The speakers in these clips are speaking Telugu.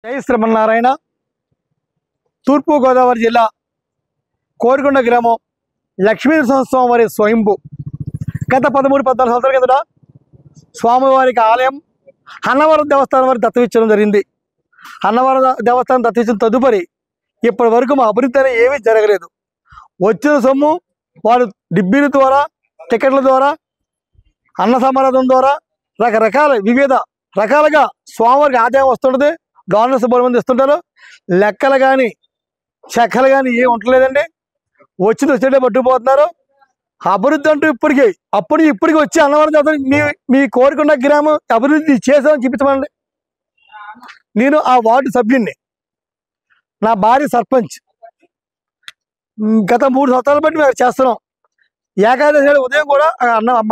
జై శ్రీమన్నారాయణ. తూర్పు గోదావరి జిల్లా కోరికొండ గ్రామం లక్ష్మీనరసింహస్వామి వారి స్వయంభు గత 13-14 సంవత్సరాల కిందట స్వామివారికి ఆలయం అన్నవరం దేవస్థానం వారికి దత్తమిచ్చడం జరిగింది. అన్నవరం దేవస్థానం దత్తమిచ్చిన తదుపరి ఇప్పటి వరకు మా అభివృద్ధి అనేది ఏమీ జరగలేదు. వచ్చిన సొమ్ము వారు డిబ్బీల ద్వారా, టికెట్ల ద్వారా, అన్న సమారాధన ద్వారా రకరకాల వివిధ రకాలుగా స్వామివారికి ఆదాయం వస్తుంటుంది. డోనర్స్ బలమంది ఇస్తుంటారు. లెక్కలు కానీ చెక్కలు కానీ ఏమి ఉండలేదండి. వచ్చింది వచ్చేటే పట్టుకుపోతున్నారు. అభివృద్ధి అంటూ ఇప్పటికి వచ్చి అన్నవరం దేవస్థానం మీ కోరికొండ గ్రామం అభివృద్ధి చేసామని చూపించమండి. నేను ఆ వార్డు సభ్యుడిని, నా భార్య సర్పంచ్. గత 3 సంవత్సరాల బట్టి మేము చేస్తున్నాం. ఏకాదశి ఉదయం కూడా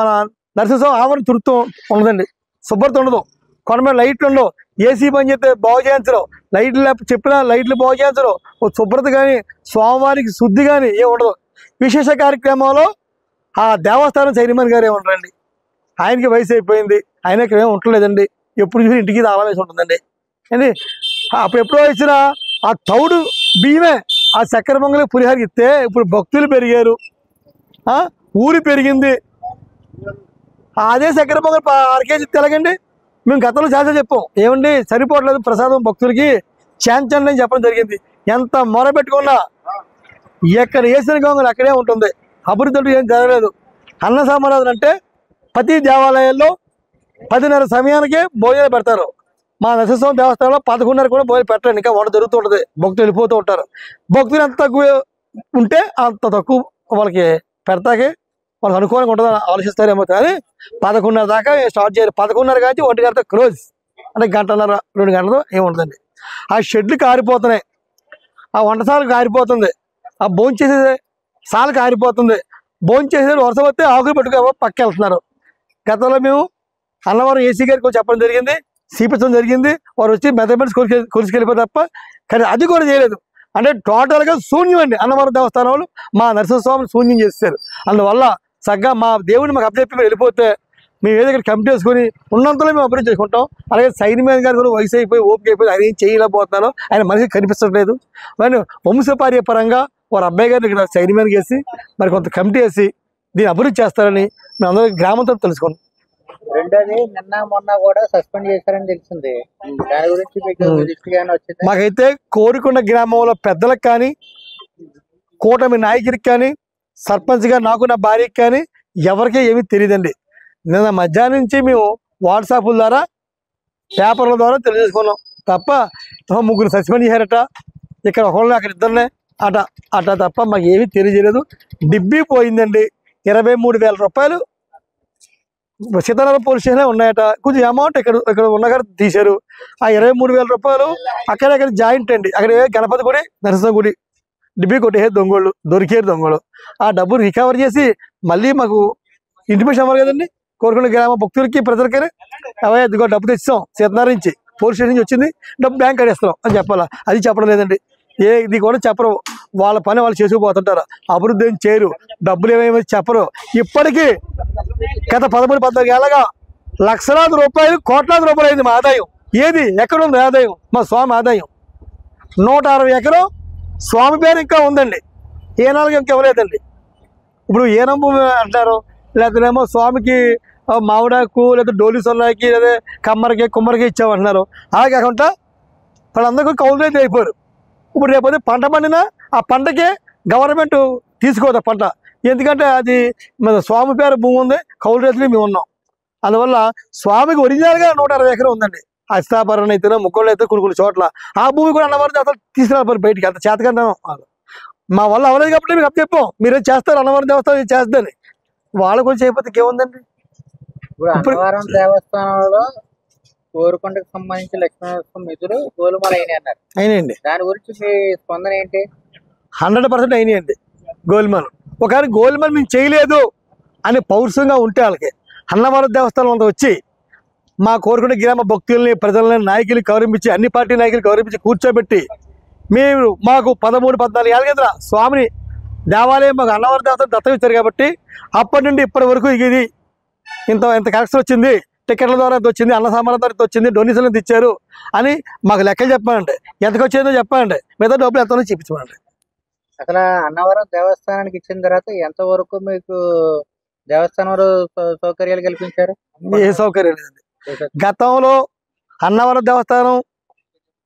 మన నరసింహస్వామి ఆవరణ తుడుతూ ఉండదండి, శుభ్రత ఉండదు. కొంతమంది లైట్లు ఉండవు, ఏసీ పని చేస్తే బాగు చేయించరు, లైట్లు చెప్పినా లైట్లు బాగు చేయించరు, శుభ్రత కానీ స్వామివారికి శుద్ధి కానీ ఏమి ఉండదు. విశేష కార్యక్రమంలో ఆ దేవస్థానం చైర్మన్ గారు ఏమంటారండి, ఆయనకి వయసు అయిపోయింది, ఆయన ఇక్కడ ఏమి ఉండలేదండి. ఎప్పుడు చూసి ఇంటికి తాళం వేసి ఉంటుందండి అండి. అప్పుడు ఎప్పుడో ఇచ్చిన ఆ తౌడు బియ్యమే ఆ చక్కెర పొంగలి పులిహారకి ఇస్తే ఇప్పుడు భక్తులు పెరిగారు, ఊరి పెరిగింది. అదే చక్కెర పొంగలి 6 కేజీ తెలగండి. మేము గతంలో చాలా చెప్పాం, ఏమండి సరిపోవట్లేదు ప్రసాదం భక్తులకి చేంచండి అని చెప్పడం జరిగింది. ఎంత మొర పెట్టుకున్నా ఎక్కడ వేసిన గొంగలు అక్కడే ఉంటుంది. అభివృద్ధి ఏం జరగలేదు. అన్న సమారాధన అంటే ప్రతి దేవాలయాల్లో 10:30 సమయానికే భోజనం పెడతారు. మా నరసింహస్వామి దేవస్థానంలో 11:30 కూడా భోజనం పెట్టండి, ఇంకా వంట జరుగుతూ ఉంటుంది. భక్తులు వెళ్ళిపోతూ ఉంటారు. భక్తులు ఎంత తక్కువ ఉంటే అంత తక్కువ వాళ్ళకి పెడతాకే వాళ్ళకి అనుకూలంగా ఉంటుందని ఆలోచిస్తారేమో. కానీ 11:30 దాకా స్టార్ట్ చేయాలి. 11:30 కానీ 1 గంట క్లోజ్, అంటే 1:30 2 గంటలు ఏముంటుందండి. ఆ షెడ్లు కారిపోతున్నాయి, ఆ వంటశాలకు కారిపోతుంది, ఆ భోంచేసే సాలు కారిపోతుంది. భోంచేసే వరుస వస్తే ఆకులు పట్టుకు పక్క వెళ్తున్నారు. గతంలో మేము అన్నవరం ఏసీ గారికి చెప్పడం జరిగింది, చూపించడం జరిగింది. వారు వచ్చి మెజర్మెంట్స్ కొలుసుకెళ్ళిపోయి తప్ప కానీ అది కూడా చేయలేదు. అంటే టోటల్గా శూన్యం అండి. అన్నవరం దేవస్థానం వాళ్ళు మా నరసింహస్వామిని శూన్యం చేస్తారు. అందువల్ల చక్కగా మా దేవుడిని మాకు అప్పచెప్పి వెళ్ళిపోతే మేము ఏదో కమిటీ వేసుకొని ఉన్నంతలో మేము అభివృద్ధి చేసుకుంటాం. అలాగే చైర్మన్ గారు కూడా వయసు అయిపోయి ఓపిక అయిపోయి ఆయన ఏం చేయలేకపోతున్నారు, ఆయన మనిషికి కనిపించట్లేదు. మరి వంశపార్య పరంగా వారు అబ్బాయి గారిని ఇక్కడ చైర్మన్ చేసి మరి కొంత కమిటీ వేసి దీన్ని అభివృద్ధి చేస్తారని మేము అందరూ గ్రామంతో తెలుసుకున్నాం. రెండోది నిన్న మొన్న కూడా సస్పెండ్ చేశారని తెలిసింది. దాని గురించి మీకు దృష్టిగా వచ్చింది? మాకైతే కోరికొండ గ్రామంలో పెద్దలకు కానీ, కూటమి నాయకుడికి కానీ, సర్పంచ్ గారు నాకు నా భార్యకి కానీ ఎవరికీ ఏమీ తెలియదండి. నిన్న మధ్యాహ్నం నుంచి మేము వాట్సాప్ల ద్వారా పేపర్ల ద్వారా తెలియజేసుకున్నాం తప్ప 3 సస్పెండ్ చేశారట, ఇక్కడ ఒకళ్ళు అక్కడ 2 అట తప్ప మాకు ఏమీ తెలియజేయలేదు. డిబ్బీ పోయిందండి. 23,000 రూపాయలు సీతారామ పోలీస్ స్టేషన్లో ఉన్నాయట. కొంచెం అమౌంట్ ఇక్కడ ఉన్న కాడ తీశారు. ఆ 23,000 రూపాయలు అక్కడ జాయింట్ అండి. అక్కడ గణపతి గుడి, నరసింహ గుడి డిబ్బీ కొట్టేసే దొంగోళ్ళు దొరికేరు దొంగలు. ఆ డబ్బు రికవర్ చేసి మళ్ళీ మాకు ఇంటిమేషన్ అవ్వాలి కదండి. కోరుకున్న గ్రామ భక్తులకి ప్రజలకైనా ఇదిగో డబ్బు తెచ్చాం సీతనారాయణ నుంచి, పోలీస్ స్టేషన్ నుంచి వచ్చింది, డబ్బు బ్యాంక్ కడేస్తున్నాం అని చెప్పాలా. అది చెప్పడం లేదండి. ఇది కూడా చెప్పరు. వాళ్ళ పని వాళ్ళు చేసుకుపోతుంటారు. అభివృద్ధి ఏం చేయరు, డబ్బులు ఏమేమి చెప్పరు. ఇప్పటికీ గత 13-14 ఏళ్ళగా లక్షలాది రూపాయలు, కోట్లాది రూపాయలు అయింది మా ఆదాయం. ఏది ఎక్కడ ఉంది ఆదాయం? మా స్వామి ఆదాయం 160 ఎకరం స్వామి పేరు ఇంకా ఉందండి. ఏనాలుగా ఇంకా ఇవ్వలేదండి. ఇప్పుడు ఏనంబు అంటారు, లేకపోతేనేమో స్వామికి మామిడాకు, లేదా డోలి సొన్నాకి, లేదా కుమ్మరికి ఇచ్చామంటున్నారు. అలా కాకుండా వాళ్ళందరికీ కౌలు రైతులు అయిపోయారు. ఇప్పుడు రేపు పంట పండినా ఆ పంటకే గవర్నమెంట్ తీసుకోదు పంట. ఎందుకంటే అది మన స్వామి పేరు భూమి ఉంది, కౌలు రైతులు మేము ఉన్నాం. అందువల్ల స్వామికి ఒరిజినల్గా 160 ఎకరం ఉందండి. అస్తాభరణ అయితేనో ముక్కళ్ళు అయితే కొన్ని చోట్ల ఆ భూమి కూడా అన్నవరం అసలు తీసుకురాలి బయటికి. అంత చేతకంటాను మా వల్ల అవ్వలేదు కాబట్టి మీకు చెప్పాం, మీరేం చేస్తారు అన్నవరం దేవస్థానం చేస్తుందని. వాళ్ళ గురించి అయిపోతే ఇంకేముందండి. ఇప్పుడు అన్నవరం దేవస్థానంలో కోరుకొండకు సంబంధించి లక్ష్మీనరసింహ నిధులు గోలుమాల అయినాయి అన్నారు. అయినాయండి. దాని గురించి మీ స్పందన ఏంటి? 100% అయినాయండి గోల్మాల్. ఒకవేళ గోల్మాల్ మేము చేయలేదు అని పౌరుషంగా ఉంటే వాళ్ళకి అన్నవరం దేవస్థానం అంతా వచ్చి మా కోరుకొండ గ్రామ భక్తుల్ని, ప్రజలని, నాయకులు గౌరవించి, అన్ని పార్టీ నాయకులు గౌరవించి కూర్చోబెట్టి మీరు మాకు 13-14 ఏళ్ళ కింద స్వామిని దేవాలయం మాకు అన్నవరం దేవస్థానం దత్తమిచ్చారు కాబట్టి అప్పటి నుండి ఇప్పటి వరకు ఇది ఇంత కలెక్షన్ వచ్చింది, టికెట్ల ద్వారా ఎంత వచ్చింది, అన్న సామాన్ల ద్వారా ఎంత వచ్చింది, డొనేషన్లు ఎంత ఇచ్చారు అని మాకు లెక్కలు చెప్పానండి. ఎంతకు వచ్చేదో చెప్పానండి, మిగతా డబ్బులు ఎంతనో చూపించమండి. అసలు అన్నవరం దేవస్థానానికి ఇచ్చిన తర్వాత ఎంతవరకు మీకు దేవస్థానం వారు సౌకర్యాలు కల్పించారు? ఏ సౌకర్యం లేదండి. గతంలో అన్నవరం దేవస్థానం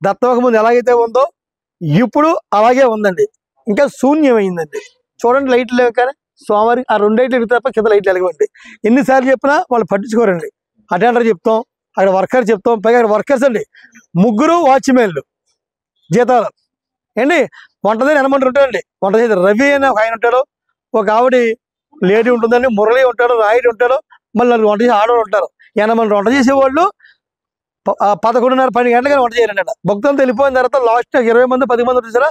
దత్తవక ముందు ఎలాగైతే ఉందో ఇప్పుడు అలాగే ఉందండి. ఇంకా శూన్యమైందండి. చూడండి, లైట్లు లేవు కానీ సోమవారం ఆ 2 లైట్లు ఎదుగు తప్ప కింద లైట్లు వెలగవండి. ఎన్నిసార్లు చెప్పినా వాళ్ళు పట్టించుకోరండి. అటెండర్ చెప్తాం, అక్కడ వర్కర్ చెప్తాం, పైగా అక్కడ వర్కర్స్ అండి 3 వాచ్మెన్లు జీతాలు ఏండి. వంట దగ్గర 8 మంది ఉంటాడండి. వంట చేసి రవి అని ఒక ఆయన ఉంటాడు, ఒక ఆవిడ లేడీ ఉంటుందండి, మురళి ఉంటాడు, రాయుడు ఉంటాడు, మళ్ళీ వంట చేసి ఆడవాళ్ళు ఉంటారు. 8 మంది వంట చేసేవాళ్ళు 11:30 12 గంటలకి వంట చేయాలండి. భక్తులతో వెళ్ళిపోయిన తర్వాత లాస్ట్ 20 మంది 10 మంది వచ్చారా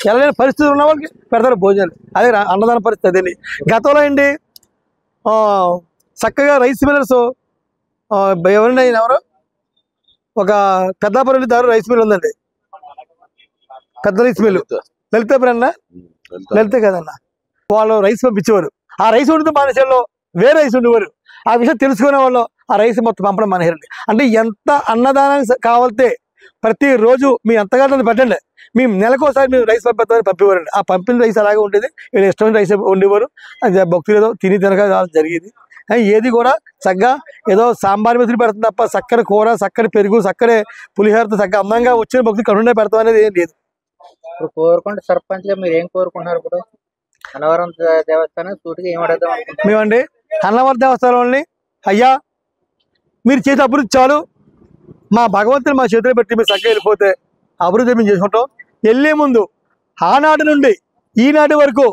వెళ్ళలేని పరిస్థితులు ఉన్న వాళ్ళకి పెడతారు భోజనాలు. అదే అన్నదాన పరిస్థితి అదండి. గతంలో అండి చక్కగా రైస్ మిల్లర్స్ ఎవరండి, ఆయన ఎవరు, ఒక పెద్దాపురం దారు రైస్ మిల్ ఉందండి, పెద్ద రైస్ మిల్, లలితాపురన్న, లలితే కదన్న, వాళ్ళు రైస్ పంపించేవారు. ఆ రైస్ వండితే మానేసేళ్ళు వేరే రైస్ ఉండేవారు. ఆ విషయం తెలుసుకునే వాళ్ళు ఆ రైస్ మొత్తం పంపడం మానేరండి. అంటే ఎంత అన్నదానానికి కావాలితే ప్రతిరోజు మీ ఎంతగానో పెట్టండి, మేము నెలకోసారి మీరు రైస్ పంపిస్తామని పంపేవారండి. ఆ పంపిన రైస్ అలాగే ఉండేది. వీళ్ళు ఇష్టమైన రైస్ ఉండేవారు. అది భక్తులు ఏదో తినక జరిగేది. ఏది కూడా చక్కగా ఏదో సాంబార్ మెతులు పెడుతుంది తప్ప చక్కని కూర, చక్కని పెరుగు, చక్కని పులిహోరతో చక్కగా అందంగా వచ్చిన భక్తులు కరుణే పెడతాం అనేది ఏం లేదు. ఇప్పుడు కోరుకుంటే సర్పంచ్గా మీరు ఏం కోరుకుంటున్నారు? ఇప్పుడు అన్నవరం దేవస్థానం సూటిగా ఏం అడుగుదాం అనుకుంటున్నారు? మేమండి అన్నవరం దేవస్థానంని, అయ్యా మీరు చేసే అభివృద్ధి చాలు, మా భగవంతుని మా చేతిలో పెట్టి మీరు చక్కగా వెళ్ళిపోతే అభివృద్ధి మేము చేసుకుంటాం. వెళ్ళే ముందు ఆనాటి నుండి ఈనాటి వరకు